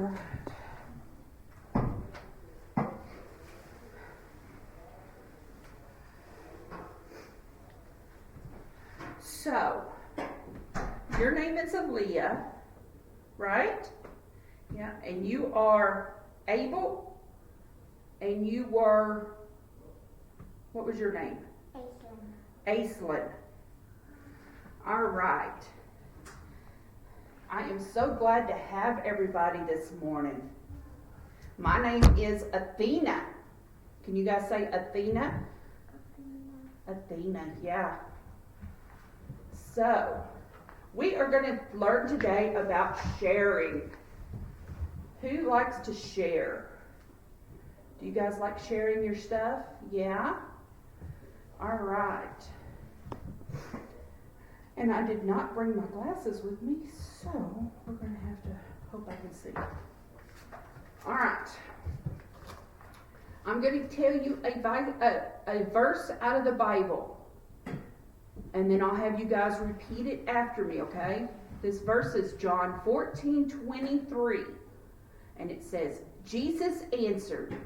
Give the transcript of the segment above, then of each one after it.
right. So, your name is Aaliyah, right? Yeah, and you are Abel, and you were, what was your name? Aislinn. All right. I am so glad to have everybody this morning. My name is Athena. Can you guys say Athena? Athena, yeah. So, we are going to learn today about sharing. Who likes to share? Do you guys like sharing your stuff? Yeah? All right. And I did not bring my glasses with me, so we're going to have to hope I can see. All right. I'm going to tell you a verse out of the Bible. And then I'll have you guys repeat it after me, okay? This verse is John 14:23. And it says, Jesus answered,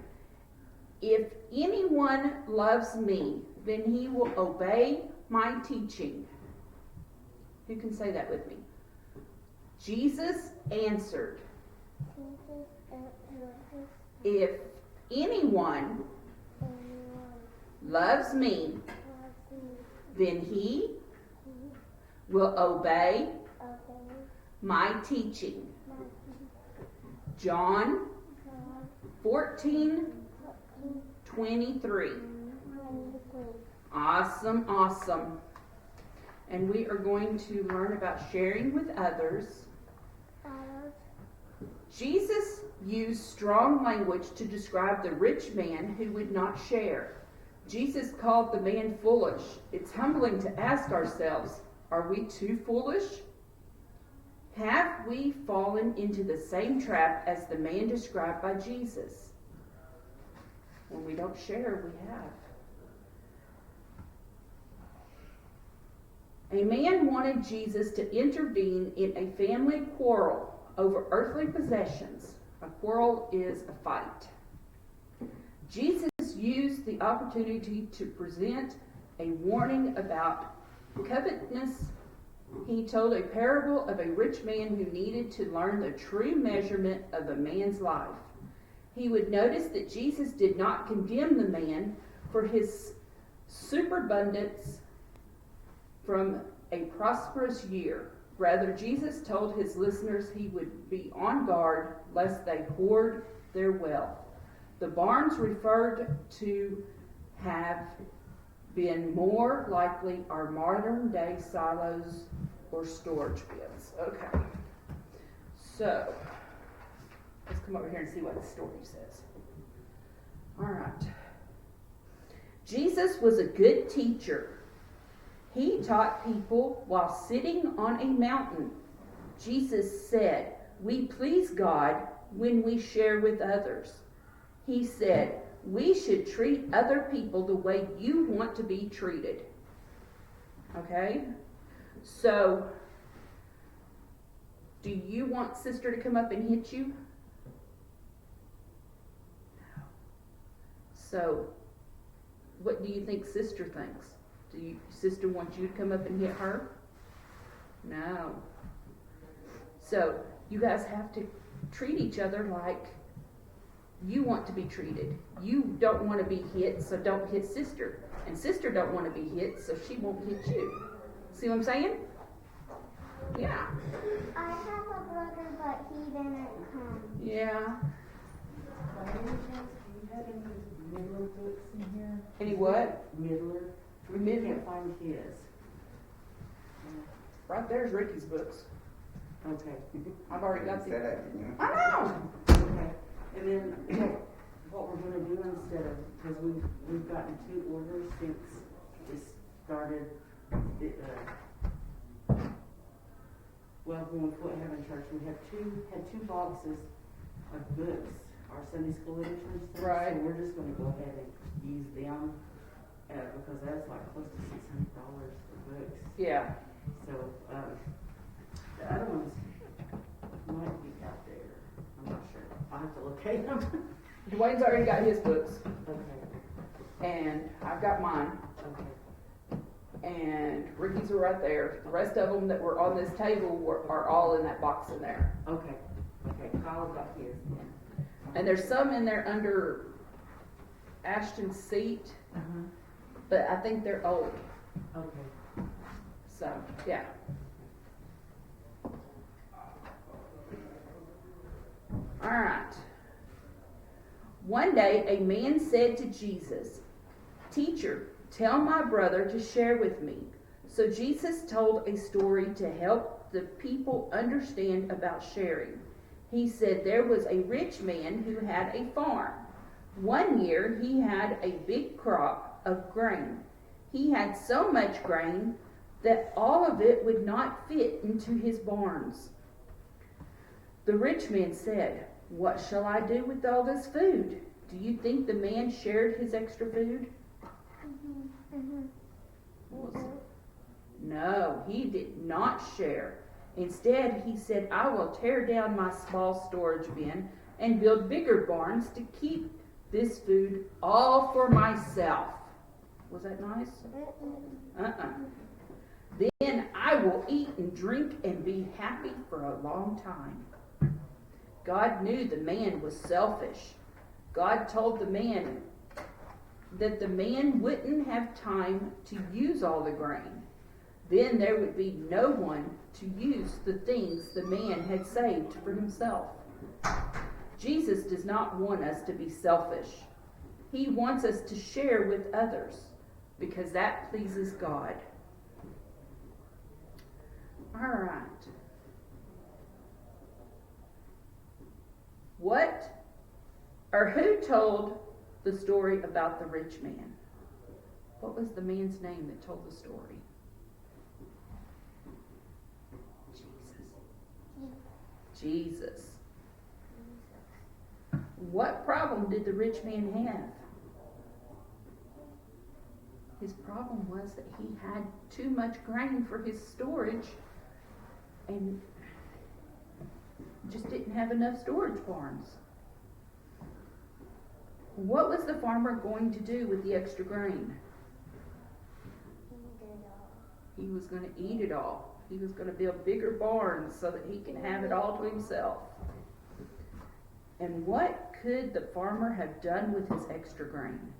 "If anyone loves me, then he will obey my teaching." Who can say that with me? Jesus answered, "If anyone loves me, then he will obey my teaching." John 14:23. Awesome, awesome. And we are going to learn about sharing with others. Jesus used strong language to describe the rich man who would not share. Jesus called the man foolish. It's humbling to ask ourselves, are we too foolish? Have we fallen into the same trap as the man described by Jesus? When we don't share, we have. A man wanted Jesus to intervene in a family quarrel over earthly possessions. A quarrel is a fight. Jesus used the opportunity to present a warning about covetousness. He told a parable of a rich man who needed to learn the true measurement of a man's life. He would notice that Jesus did not condemn the man for his superabundance from a prosperous year. Rather, Jesus told his listeners he would be on guard lest they hoard their wealth. The barns referred to have been more likely are modern day silos or storage bins. Okay. So, let's come over here and see what the story says. All right. Jesus was a good teacher. He taught people while sitting on a mountain. Jesus said, "We please God when we share with others." He said, "We should treat other people the way you want to be treated." Okay? So, do you want sister to come up and hit you? No. So, what do you think sister thinks? Sister wants you to come up and hit her? No. So, you guys have to treat each other like you want to be treated. You don't want to be hit, so don't hit sister. And sister don't want to be hit, so she won't hit you. See what I'm saying? Yeah. I have a brother, but he didn't come. Yeah. By any chance, do you have any Midler books in here? Any what? Midler. We can't find his. Right there's Ricky's books. Okay. I've already got the... Said I know! Okay. And then what we're going to do instead of, because we've gotten 2 orders since we started, when we quit having church, we had two boxes of books, our Sunday school literature and stuff. Right. So we're just going to go ahead and use them because that's like close to $600 for books. Yeah. So the other ones might be out there. I'm not sure. I'll have to look at them. Dwayne's already got his books, Okay, and I've got mine, okay. and Ricky's are right there. The rest of them that were on this table are all in that box in there. Okay, Kyle's got his. And there's some in there under Ashton's seat, but I think they're old. Okay. So, yeah. All right. One day, a man said to Jesus, "Teacher, tell my brother to share with me." So Jesus told a story to help the people understand about sharing. He said there was a rich man who had a farm. One year, he had a big crop of grain. He had so much grain that all of it would not fit into his barns. The rich man said, "What shall I do with all this food?" Do you think the man shared his extra food? What was it? No, he did not share. Instead, he said, "I will tear down my small storage bin and build bigger barns to keep this food all for myself." Was that nice? Then I will eat and drink and be happy for a long time. God knew the man was selfish. God told the man that the man wouldn't have time to use all the grain. Then there would be no one to use the things the man had saved for himself. Jesus does not want us to be selfish. He wants us to share with others because that pleases God. All right. Who told the story about the rich man? What was the man's name that told the story? Jesus. What problem did the rich man have? His problem was that he had too much grain for his storage and just didn't have enough storage barns. What was the farmer going to do with the extra grain? He was going to eat it all. He was going to build bigger barns so that he can have it all to himself. And what could the farmer have done with his extra grain?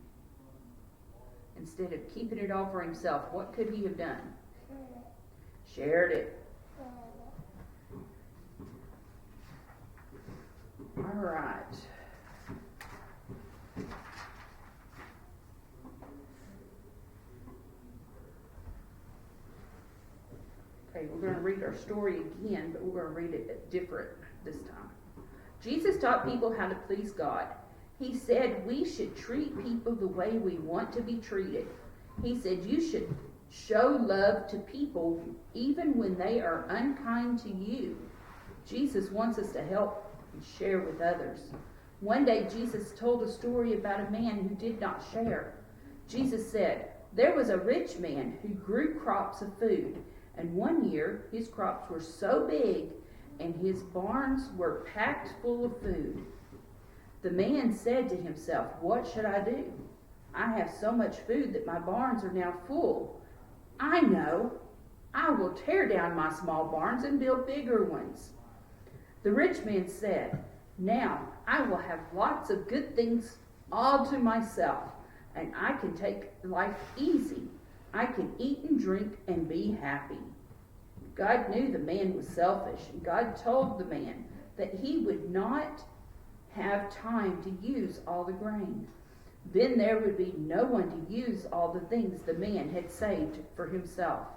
Instead of keeping it all for himself, what could he have done? Shared it. All right. Okay, we're going to read our story again, but we're going to read it different this time. Jesus taught people how to please God. He said we should treat people the way we want to be treated. He said you should show love to people even when they are unkind to you. Jesus wants us to help and share with others. One day Jesus told a story about a man who did not share. Jesus said, there was a rich man who grew crops of food, and one year his crops were so big and his barns were packed full of food. The man said to himself, what should I do? I have so much food that my barns are now full. I know. I will tear down my small barns and build bigger ones. The rich man said, now I will have lots of good things all to myself, and I can take life easy. I can eat and drink and be happy. God knew the man was selfish, and God told the man that he would not have time to use all the grain. Then there would be no one to use all the things the man had saved for himself.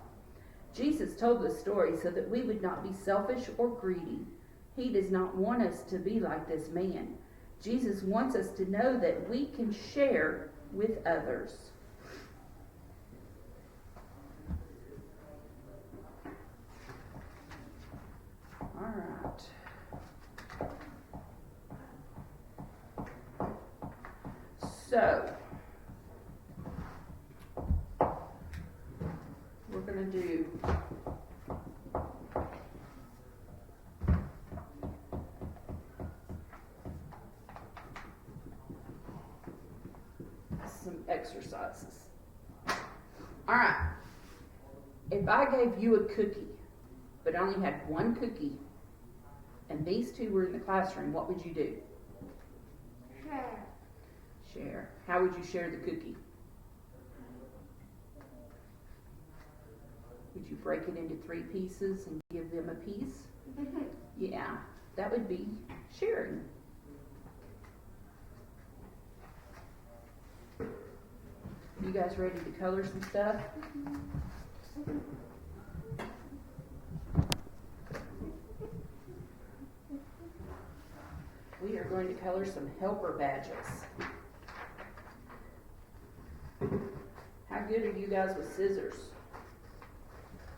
Jesus told the story so that we would not be selfish or greedy. He does not want us to be like this man. Jesus wants us to know that we can share with others. All right. So, we're going to do exercises. Alright. If I gave you a cookie, but only had one cookie, and these two were in the classroom, what would you do? Share. Share. How would you share the cookie? Would you break it into 3 pieces and give them a piece? Yeah, that would be sharing. You guys ready to color some stuff? We are going to color some helper badges. How good are you guys with scissors?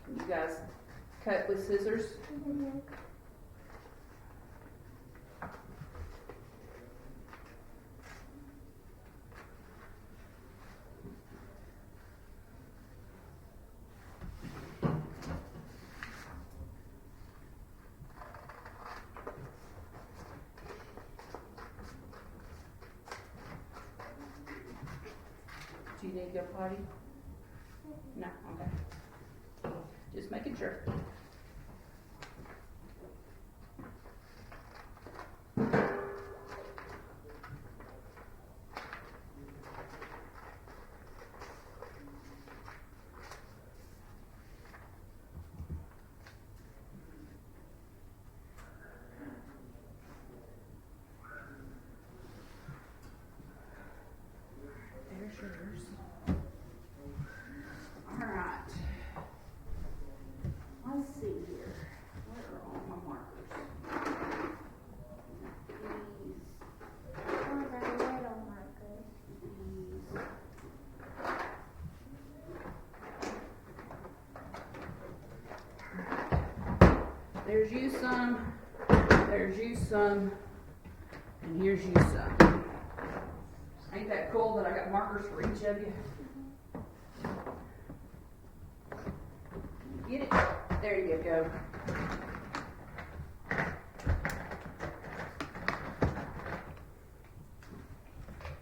Can you guys cut with scissors? Do you need to go potty? No? Okay. Just making sure. There's yours. Alright. Let's see here. Where are all my markers? These. Oh, the little markers. These. There's you some. There's you some. And here's you some. Ain't that cool that I got markers for each of you? Get it? There you go.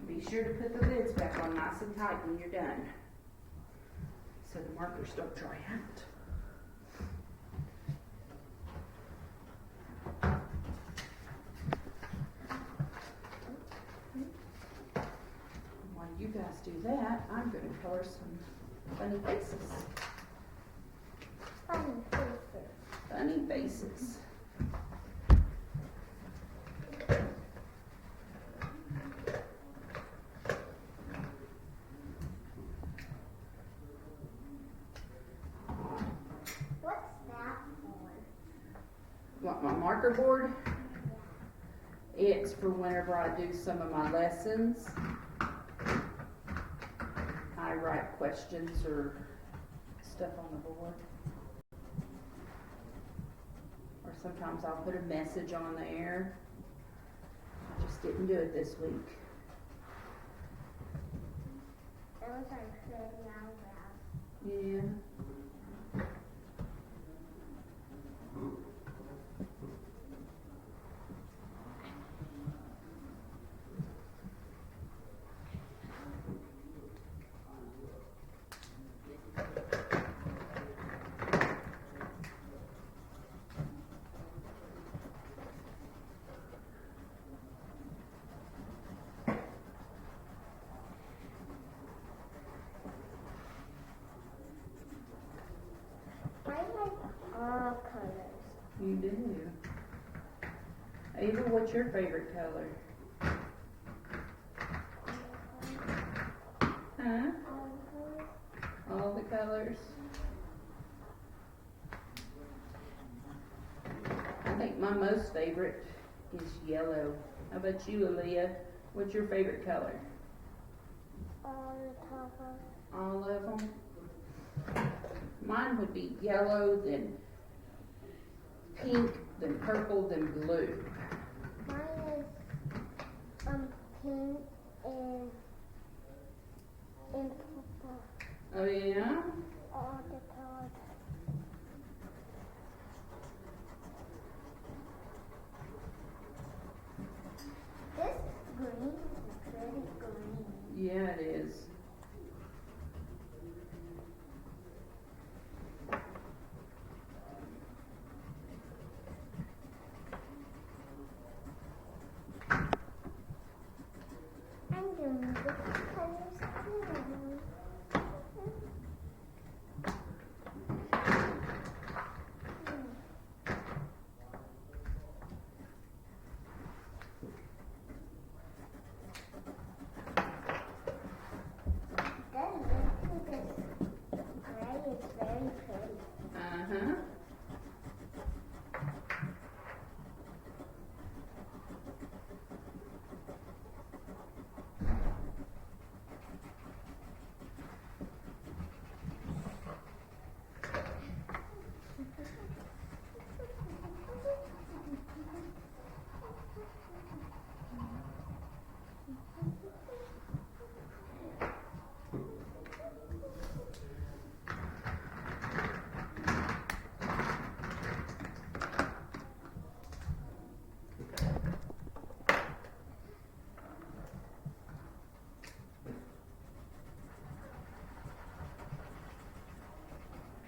Be sure to put the lids back on nice and tight when you're done, so the markers don't dry out. While you guys do that, I'm going to color some funny faces. Funny faces. Funny faces. What's that for? Want my marker board? It's for whenever I do some of my lessons. I write questions or stuff on the board. Or sometimes I'll put a message on there. I just didn't do it this week. It was like pretty out loud. Yeah. I like all colors. You do. Ava, what's your favorite color? Huh? All the colors? I think my most favorite is yellow. How about you, Aaliyah? What's your favorite color? All the colors. All of them? Mine would be yellow, then pink, then purple, then blue. Mine is pink and purple. Oh yeah? All the colors. This green is pretty green. Yeah, it is. Uh-huh.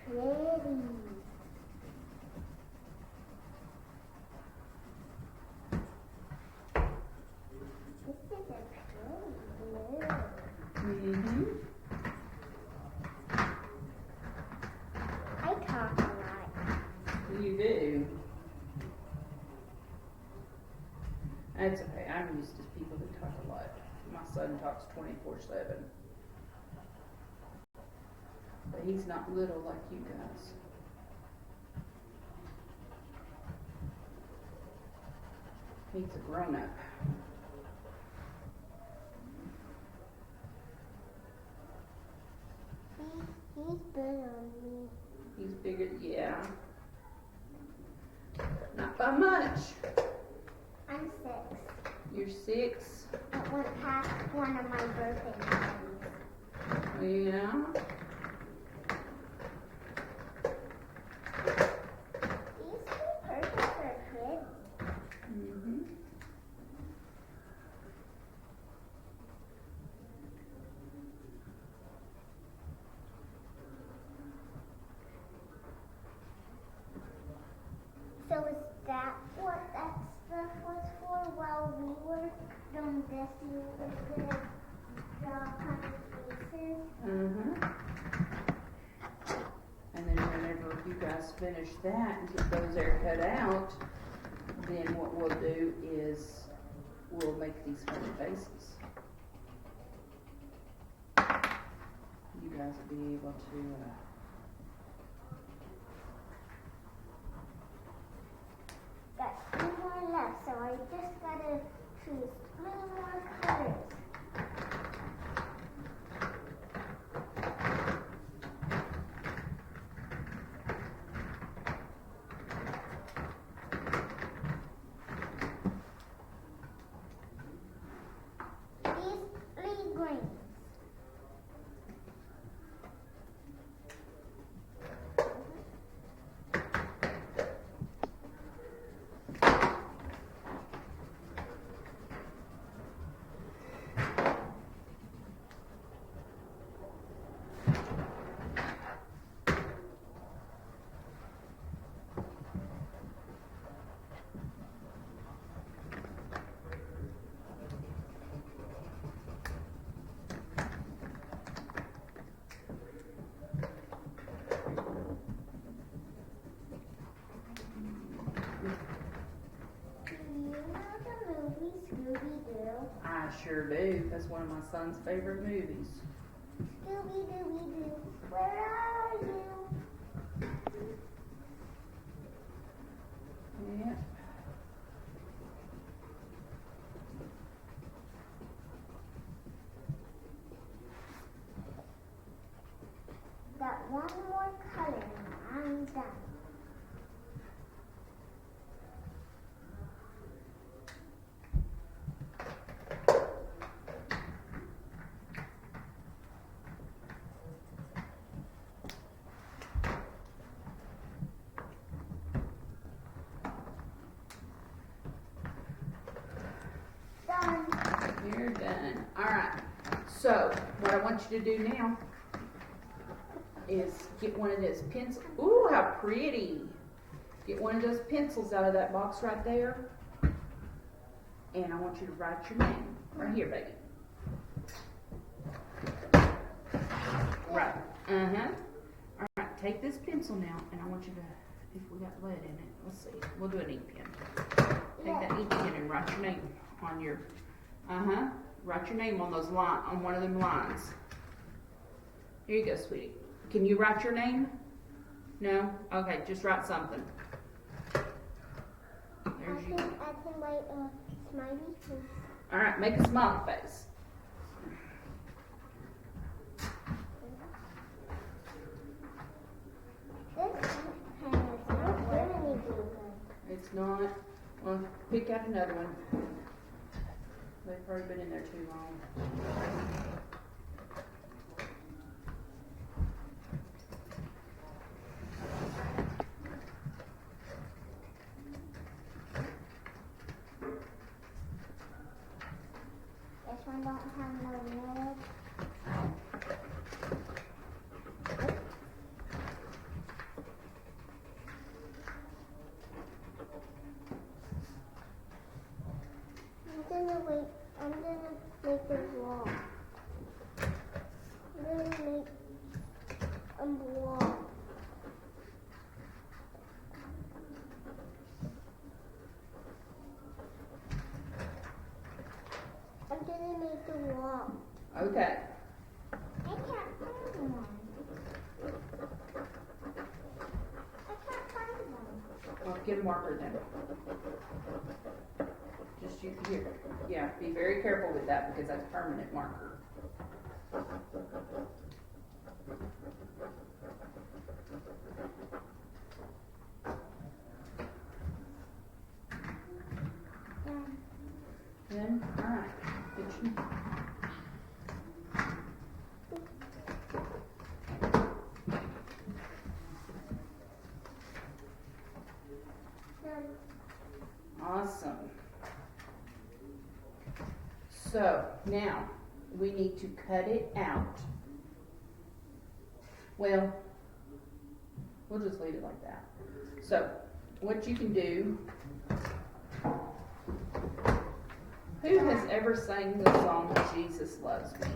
Pretty. This is a pretty blue. Mm-hmm. I talk a lot. You do. That's okay. I'm used to people that talk a lot. My son talks 24/7. But he's not little like you guys. He's a grown-up. He's bigger on me. He's bigger, yeah. Not by much. I'm 6. You're 6. It went past one of my birthday parties. Yeah. These two purples are pretty. Mm-hmm. So is that what that stuff was for while we were doing this? You were gonna draw kind of faces? Uh-huh. And then whenever you guys finish that and get those there cut out, then what we'll do is we'll make these funny faces. You guys will be able to, Got 2 more left, so I just gotta choose 3 more colors. These 3 greens. Do you know the movie Scooby-Doo? I sure do. That's one of my son's favorite movies. Scooby-Dooby-Doo, where are you? Yep. Got 1 more color and I'm done. Done. You're done. Alright. So, what I want you to do now is get one of those pencils. Ooh, how pretty. Get one of those pencils out of that box right there. And I want you to write your name. Right here, baby. Right. Uh-huh. All right, take this pencil now, and I want you to, if we got lead in it, let's see. We'll do an ink pen. Take that ink pen and write your name on your, write your name on those on one of them lines. Here you go, sweetie. Can you write your name? No? Okay, just write something. There's you. I can write a smiley face. All right, make a smiley face. This pen is not doing anything. It's not. Well, pick out another one. They've probably been in there too long. This one don't have no lid. I'm gonna make a wall. I'm gonna make a wall. I'm gonna make a wall. Okay. I can't find one. I can't find one. Well, get a marker then. Just you here. Yeah, be very careful with that because that's a permanent marker. Then, all right. Good. Awesome. So now we need to cut it out. Well, we'll just leave it like that. So what you can do, who has ever sang the song Jesus Loves Me?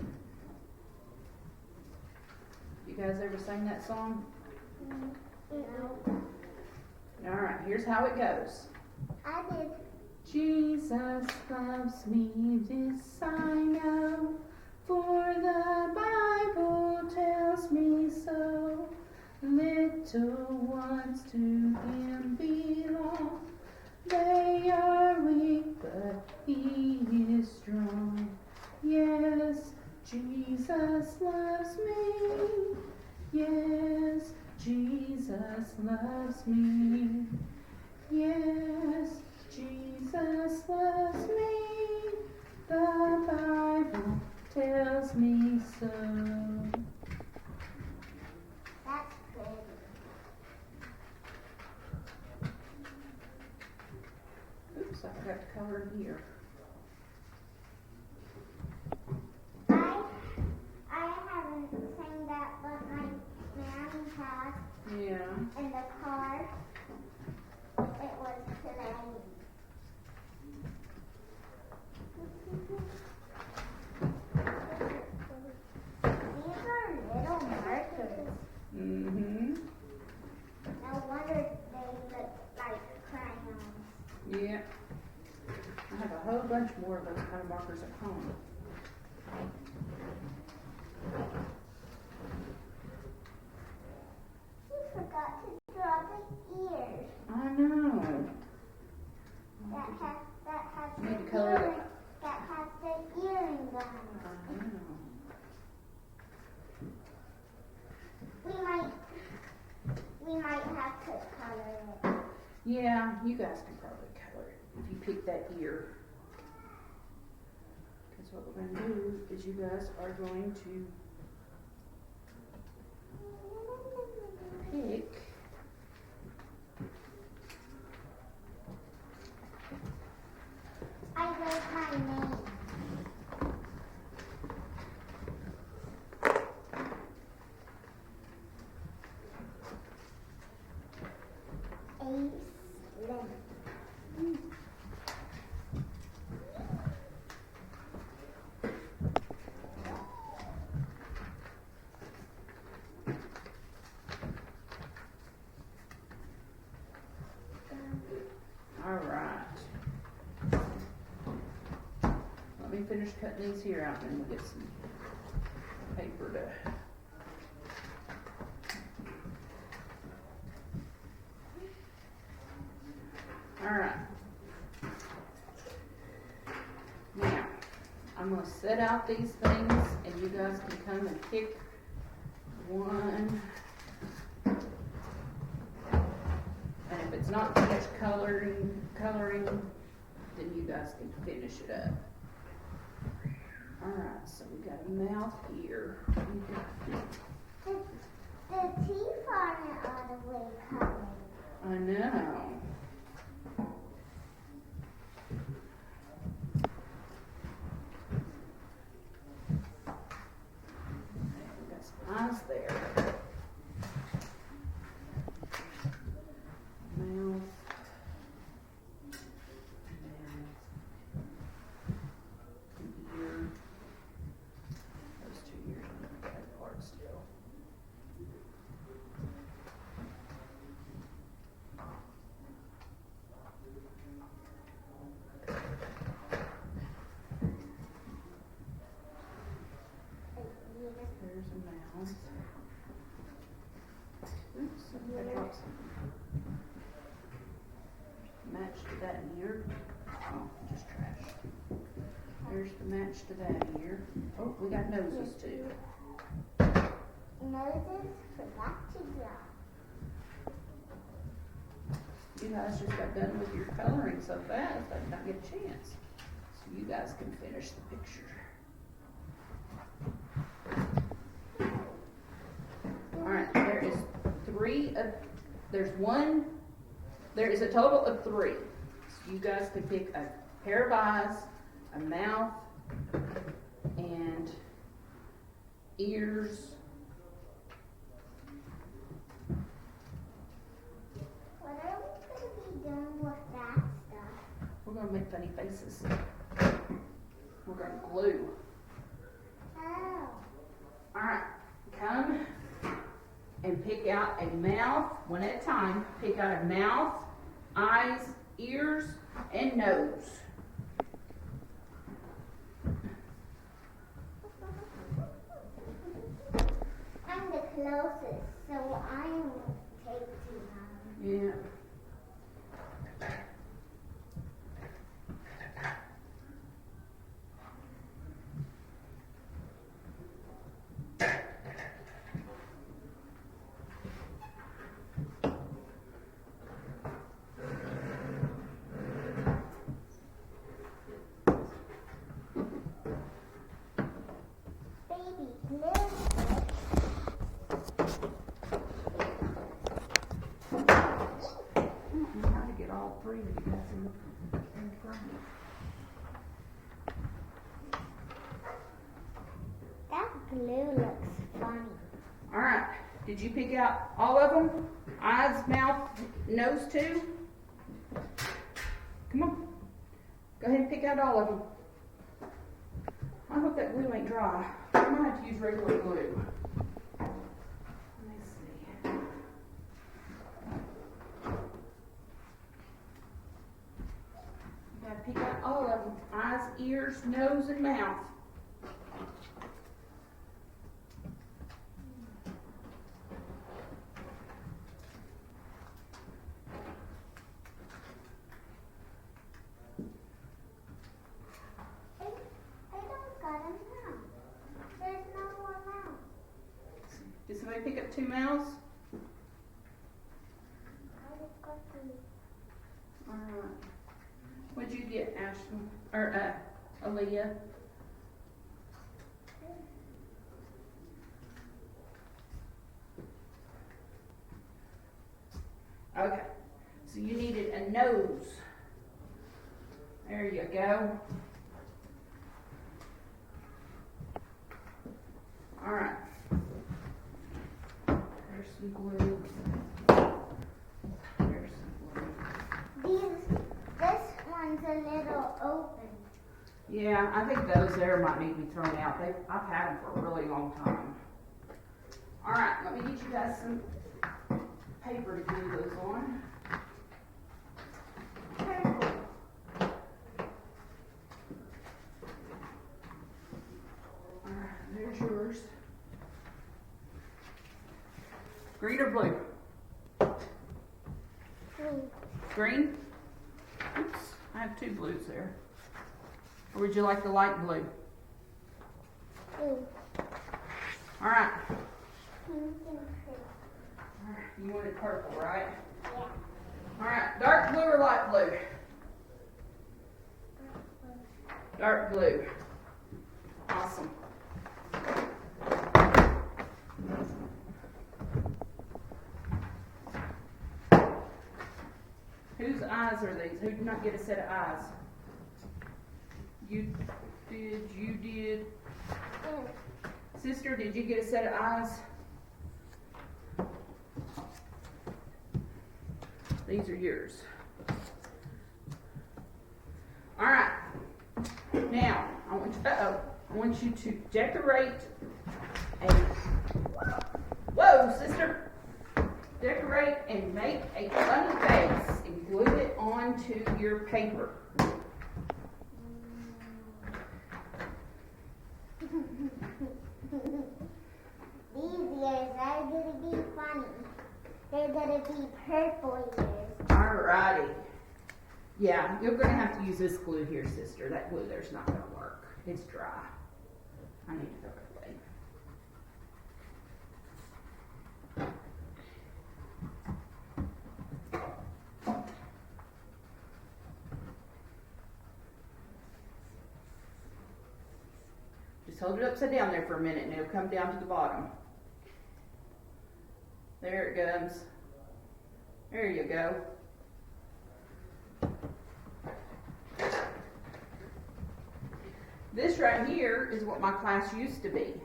You guys ever sang that song? No. All right, here's how it goes. I did. Jesus loves me, this I know, for the Bible tells me so. Little ones to him belong. They are weak, but he is strong. Yes, Jesus loves me. Yes, Jesus loves me. Yes, Jesus loves me. The Bible tells me so. That's pretty. Oops, I forgot to color in here. I haven't sang that, but my man has Yeah. in the car. It was today. These are little markers. Mm-hmm. No wonder they look like crayons. Yeah. I have a whole bunch more of those kind of markers at home. You forgot to draw the ears. I know. That has You need to the color earring. That has the earring on it. I know. We might have to color it. Yeah, you guys can probably color it if you pick that ear. Because what we're going to do is you guys are going to pick I wrote my name. Ace Lemon. finish cutting these here out, and then we'll get some paper to. Alright. Now, I'm going to set out these things, and you guys can come and pick one. And if it's not finished coloring, then you guys can finish it up. Alright, so we got a mouth here. The teeth aren't all the way covered. I know. We got some eyes there. Mouth. Ear. Those 2 ears on the back part still. There's a mouse. Oops, I dropped something. Match to that ear. Oh, just trash. There's the match to that ear. Oh, we got noses too. Noses forgot to draw. You guys just got done with your coloring so fast, I did not get a chance. So you guys can finish the picture. Alright, there is a total of 3. So you guys can pick a pair of eyes, a mouth, and ears. What are we going to be doing with that stuff? We're going to make funny faces. We're going to glue. Oh. Alright, come and pick out a mouth, one at a time. Pick out a mouth, eyes, ears, and nose. I'm the closest, so I will take too long. Yeah. Baby blue. How to get all 3 of you guys in frame. That glue looks funny. Alright, did you pick out all of them? Eyes, mouth, nose too? Come on. Go ahead and pick out all of them. I hope that glue ain't dry. I might have to use regular glue. Let me see. You gotta pick out all of them. Eyes, ears, nose, and mouth. I don't got them now. There's no more now. Did somebody pick up 2 mouths? I just got the. Alright. What'd you get, Ashton? Or, Aaliyah? Okay. So you needed a nose. There you go. Alright. There's some glue. There's some glue. This one's a little open. Yeah, I think those there might need to be thrown out. I've had them for a really long time. Alright, let me get you guys some paper to glue those on. Green or blue? Green. Green? Oops, I have two blues there. Or would you like the light blue? Blue. Alright. Pink and purple. You wanted purple, right? Yeah. Alright, dark blue or light blue? Dark blue. Awesome. Whose eyes are these? Who did not get a set of eyes? You did. Sister, did you get a set of eyes? These are yours. Alright. Now, I want you to decorate a, whoa, sister. Decorate and make a funny face and glue it onto your paper. These ears are gonna be funny. They're gonna be purple ears. Alrighty. Yeah, you're gonna have to use this glue here, sister. That glue there's not gonna work. It's dry. I need to throw it away. Just hold it upside down there for a minute and it'll come down to the bottom. There it goes. There you go. This right here is what my class used to be.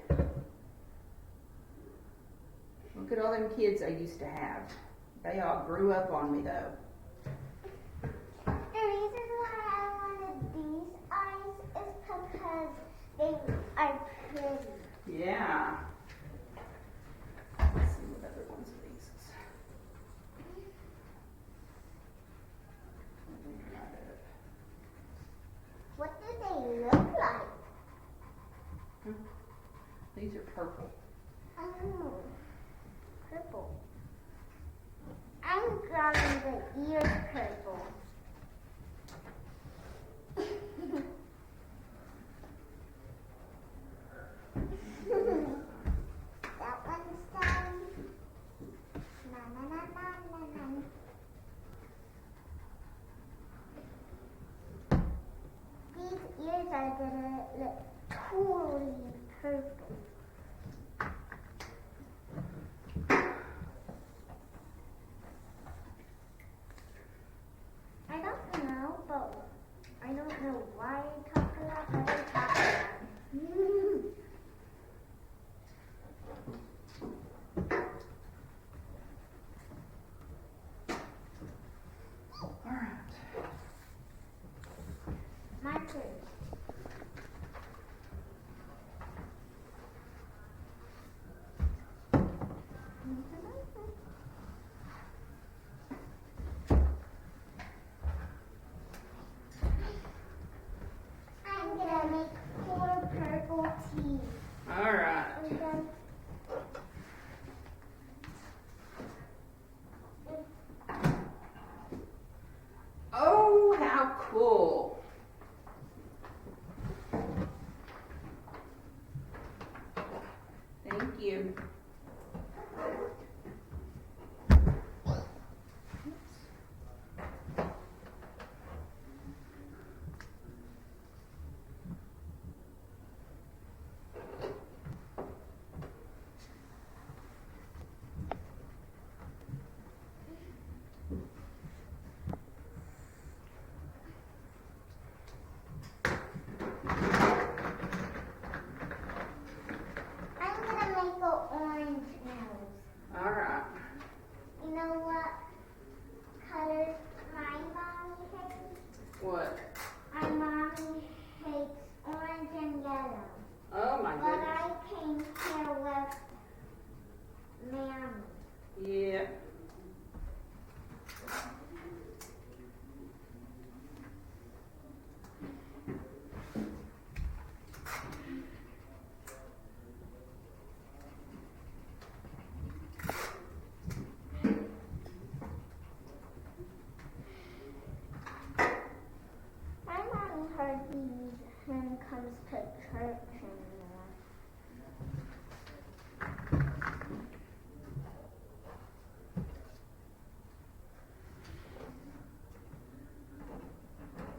Look at all them kids I used to have. They all grew up on me though. The reason why I wanted these eyes is because they are pretty. Yeah. Let's see what other ones of these is. What do they look like? These are purple. Oh, purple. I'm drawing the ears purple. That one's done. Na na na na na na. These ears are gonna look totally purple. I don't know, but I don't know why I talk a lot, but I talk a lot. Alright. My turn. I'm gonna make 4 purple teeth. Alright. And then Oh, how cool. Thank you. I'm gonna make an orange nose. Alright. You know what color my mommy hates? What? My mommy hates orange and yellow. Oh my But goodness. I came here with Mammy. Yeah. comes to church anymore.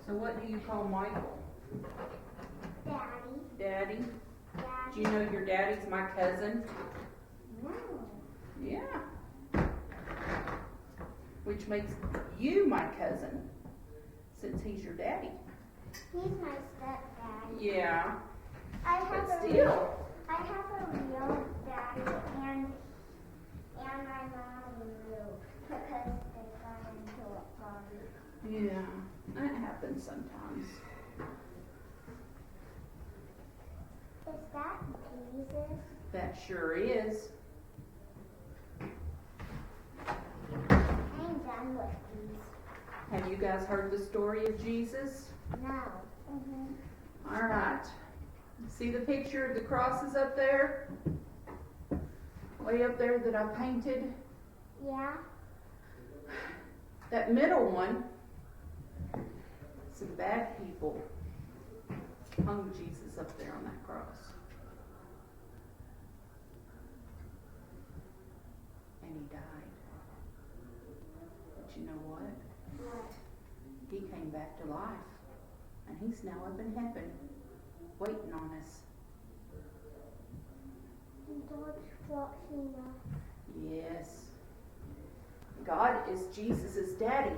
So what do you call Michael? Daddy. Daddy? Do Daddy. you know your daddy's my cousin? No. Yeah. Which makes you my cousin, since he's your daddy. He's my stepdad. Yeah, I have but a still. real daddy and my mom knew because they got into a party. Yeah, that happens sometimes. Is that Jesus? That sure is. I'm done with these. Have you guys heard the story of Jesus? No. Mm-hmm. All right. See the picture of the crosses up there? Way up there that I painted? Yeah. That middle one, some bad people hung Jesus up there on that cross. And he died. But you know what? What? He came back to life. And he's now up in heaven, waiting on us. George Washington. Yes. God is Jesus' daddy.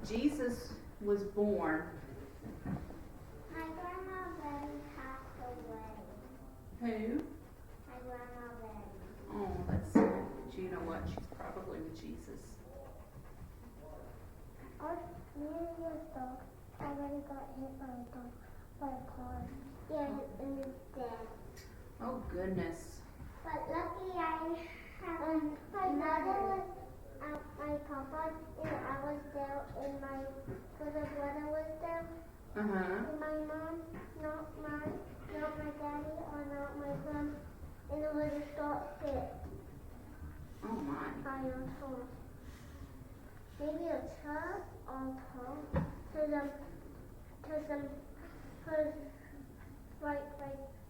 Jesus was born. My grandma Betty passed away. Who? My grandma Betty. Oh, that's sad. But you know what? She's probably with Jesus. Our New Year's dog already got hit by a car. Yeah, and it's dead. Oh, goodness. But lucky I have my mother was my papa and I was there and my little brother was there. Uh-huh. And my mom, not my daddy or not my son, and it was a short hit Oh, my. by a horse. Maybe a truck or car to some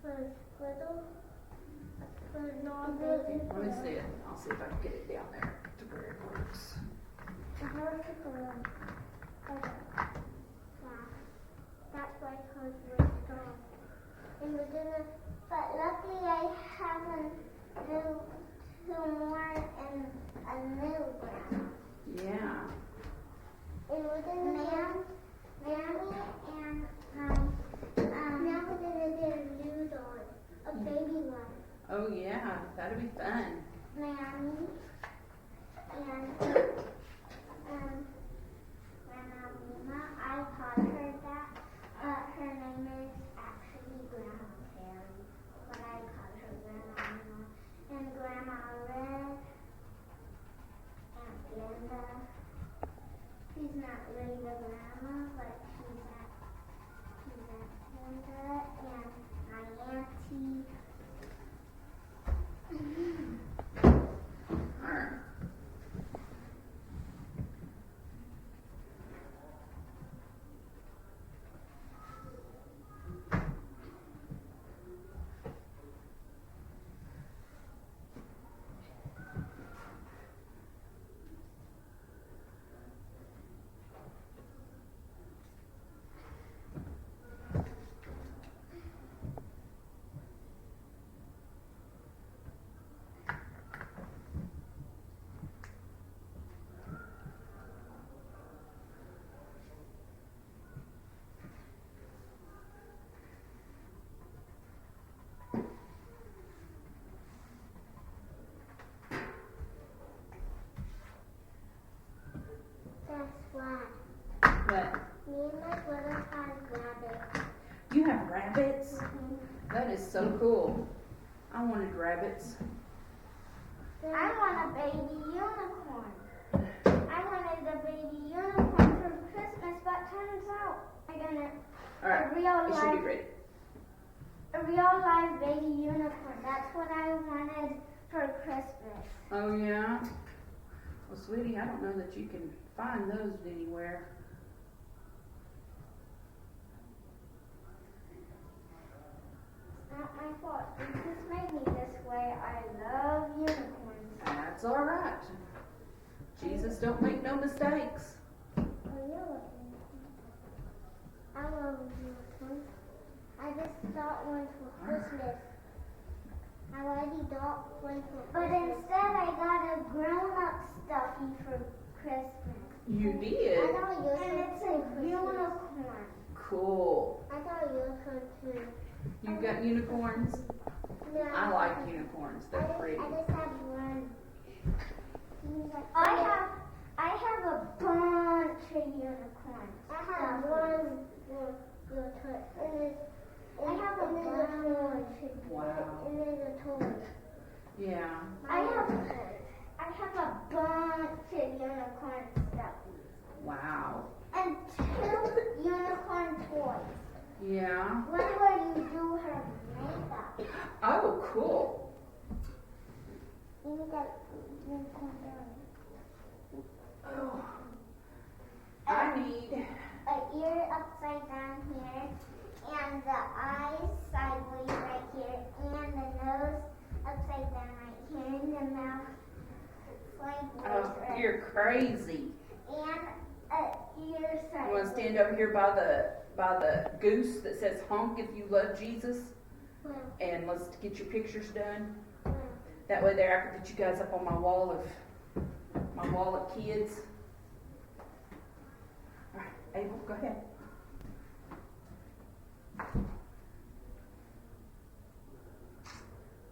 for little for normal. Let me see it. I'll see if I can get it down there to where it works. That's why cars were strong. And we're gonna, but luckily I haven't do two more in a new ground. Yeah. And we're gonna Mammy and now we're gonna get a new dog, a baby one. Oh, yeah. That'll be fun. Mammy and Grandma Lima. I taught her that. Her name is actually Grandma Terry, but I call her Grandma Lima. And Grandma Red, Aunt Linda. She's not really the grandma, but she's Aunt Linda and my auntie. All right. That's why. But Me and my brother had rabbits. you have rabbits? Mm-hmm. That is so cool. I wanted rabbits. I want a baby unicorn. I wanted a baby unicorn for Christmas, but turns out I got All right. a real It should be life, ready. a real life baby unicorn. That's what I wanted for Christmas. Oh, yeah? Well, sweetie, I don't know that you can find those anywhere. Not my fault. Jesus made me this way. I love unicorns. That's all right. Jesus don't make no mistakes. Oh, you're looking. I love unicorns. I just got one for Christmas. I already got one for Christmas. But instead I got a grown-up stuffy for Christmas. You did? I thought you and it's a unicorn. Cool. I thought you could too. You got unicorns? No, I like unicorns. They're pretty. I just have one. I have a bunch of unicorns. I have one. I have a bunch. Wow. And there's a toy. Yeah. I have a bunch of unicorn stuffies. Wow. And 2 unicorn toys. Yeah. One where you do her makeup. Oh, cool. You got unicorn down. Oh. I need. An ear upside down here, and the eyes sideways right here, and the nose upside down right here, and the mouth sideways Oh, right you're crazy. and an ear You sideways. want to stand over here by the goose that says honk if you love Jesus? And let's get your pictures done. That way there I can put you guys up on my wall of kids. All right, Abel, go ahead.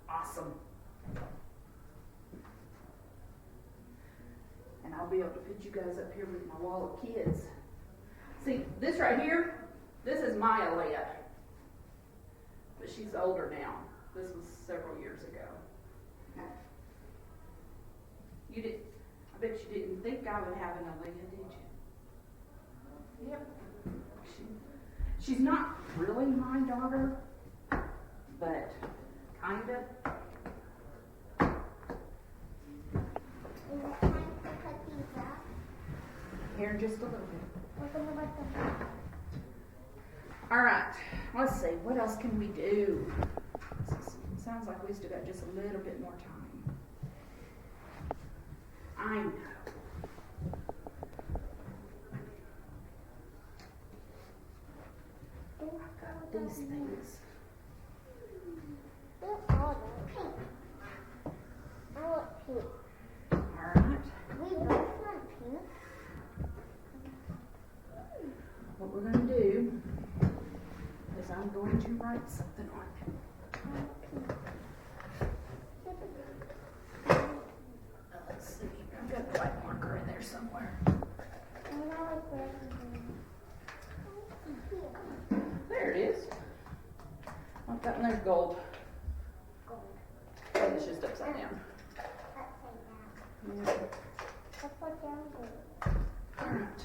Awesome. And I'll be able to put you guys up here with my wall of kids. See, this right here, this is my Aaliyah. But she's older now. This was several years ago. I bet you didn't think I would have an Aaliyah, did you? Yep. She's not really my daughter, but kinda. Is it time to cut these up? Here in just a little bit. We're gonna let them. All right, let's see, what else can we do? Sounds like we still got just a little bit more time. I know. I've got these things. Pink. I want pink. All right, We both want pink. what we're gonna do is I'm going to write something on it. Let's see, I've got a white marker in there somewhere. And I like red and green. There it is. Oh, that one there's gold. Gold. Oh, it's just upside down. Upside down. Yeah. Upside down gold. All right.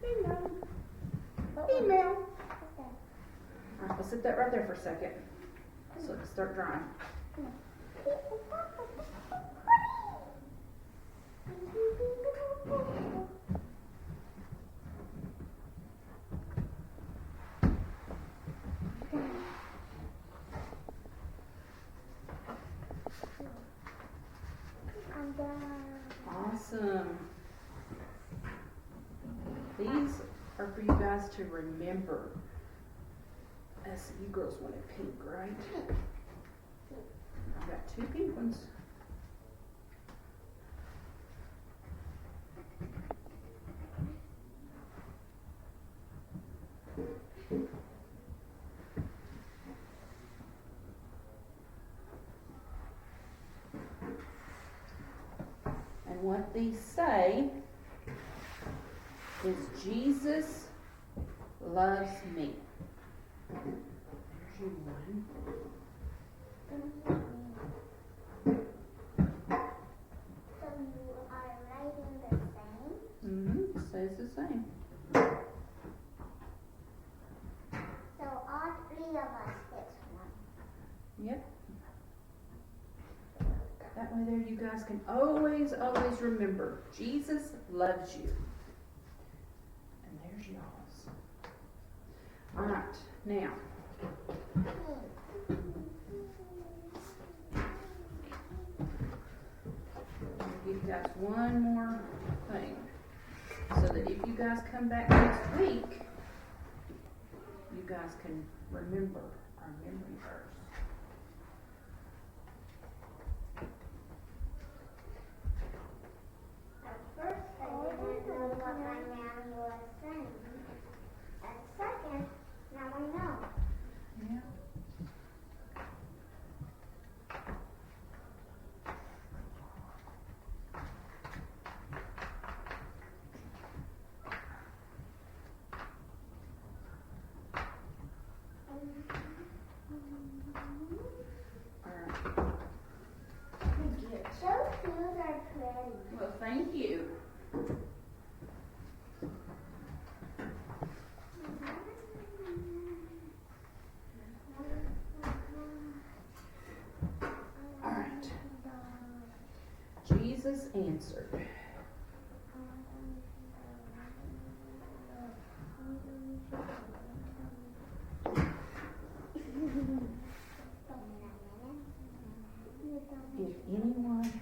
Email. Email. Okay. All right, we'll sit that right there for a second. So it can start drying. I'm done. Awesome. These are for you guys to remember. As you girls wanted pink, right? I've got 2 pink ones. And what these say is Jesus loves me. There's your one. So you are writing the same? Mm-hmm. It says the same. So all 3 of us gets one. Yep. That me there, you guys can always remember, Jesus loves you. And there's y'all's. Alright, now. I'll give you guys one more thing. So that if you guys come back next week, you guys can remember our memory verse. At first, I didn't know what my mammy was saying. At second, now I know. Yeah. Those shoes are pretty. Well, thank you. All right. Jesus answered. If anyone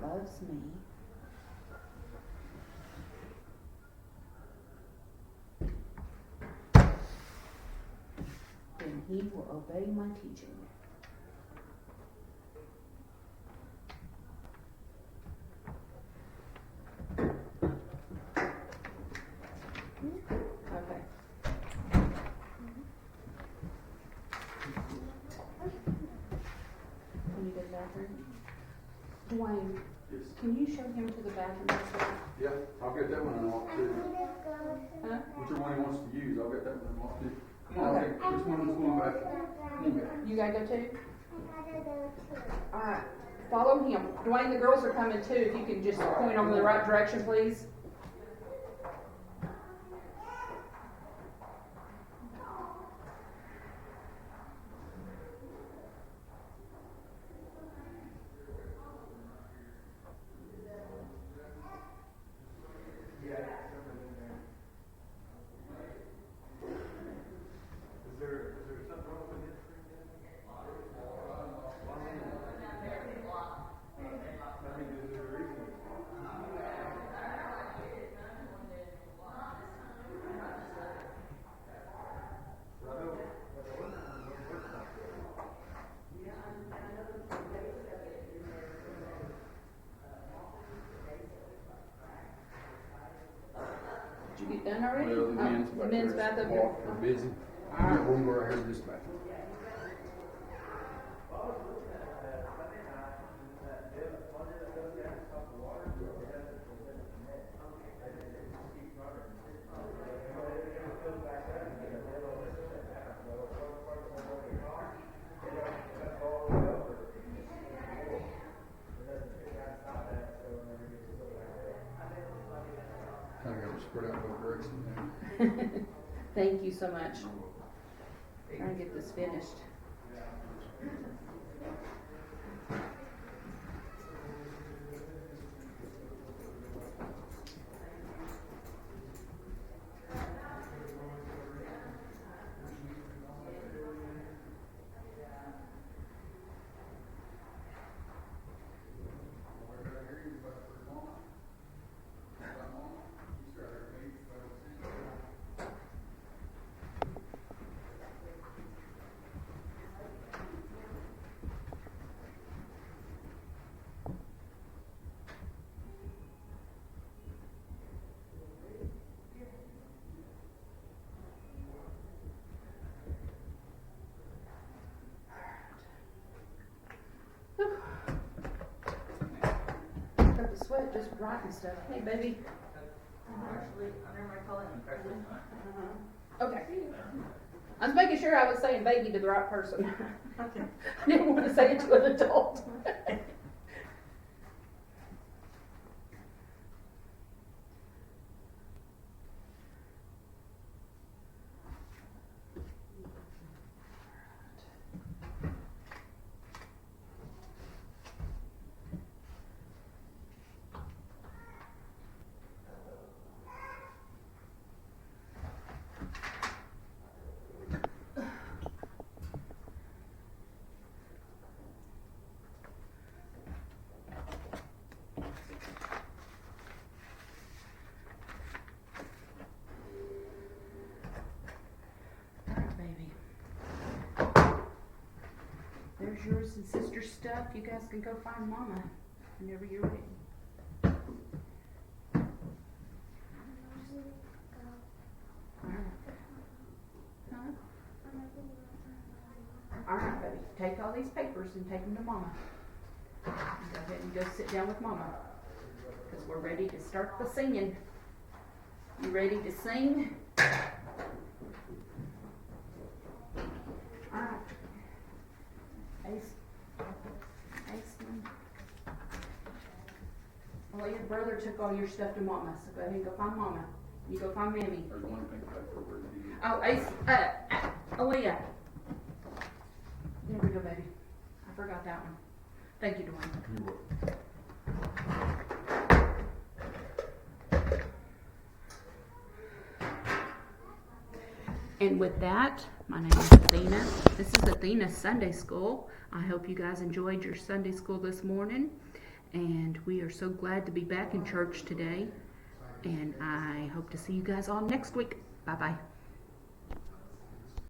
loves me, then he will obey my teaching. Okay. Can you go to the bathroom? Dwayne, Yes. can you show him to the bathroom as well? Yeah, I'll get that one unlocked I too. need to go to Huh? Whichever one he wants to use, I'll get that one unlocked too. Come on, Okay. okay, which one is going back? Come on back. You gotta go too? I gotta go too. Alright, follow him. Dwayne, the girls are coming too. If you can just point them in the right direction, please. Did you get done already? Well, the men's The back men's there. bath up Walk, there. we're busy. We got room right here in this bathroom. Kind of got to spread out both directions now. Thank you so much. Trying to get this finished. Got the sweat just writing stuff. Hey, baby. Actually, I never call it infection. Okay. I was making sure I was saying baby to the right person. I didn't want to say it to an adult. yours and sister's stuff. You guys can go find Mama whenever you're ready. Huh? Alright, baby. Take all these papers and take them to Mama. Go ahead and go sit down with Mama. Because we're ready to start the singing. You ready to sing? Alright. Ace. Well, your brother took all your stuff to Mama, so go ahead and go find Mama. You go find Mammy. There's one thing back for where you. Oh, Ace, Aaliyah. There we go, baby. I forgot that one. Thank you, Dwayne. You will. And with that, my name is Athena. This is Athena's Sunday School. I hope you guys enjoyed your Sunday school this morning. And we are so glad to be back in church today. And I hope to see you guys all next week. Bye-bye.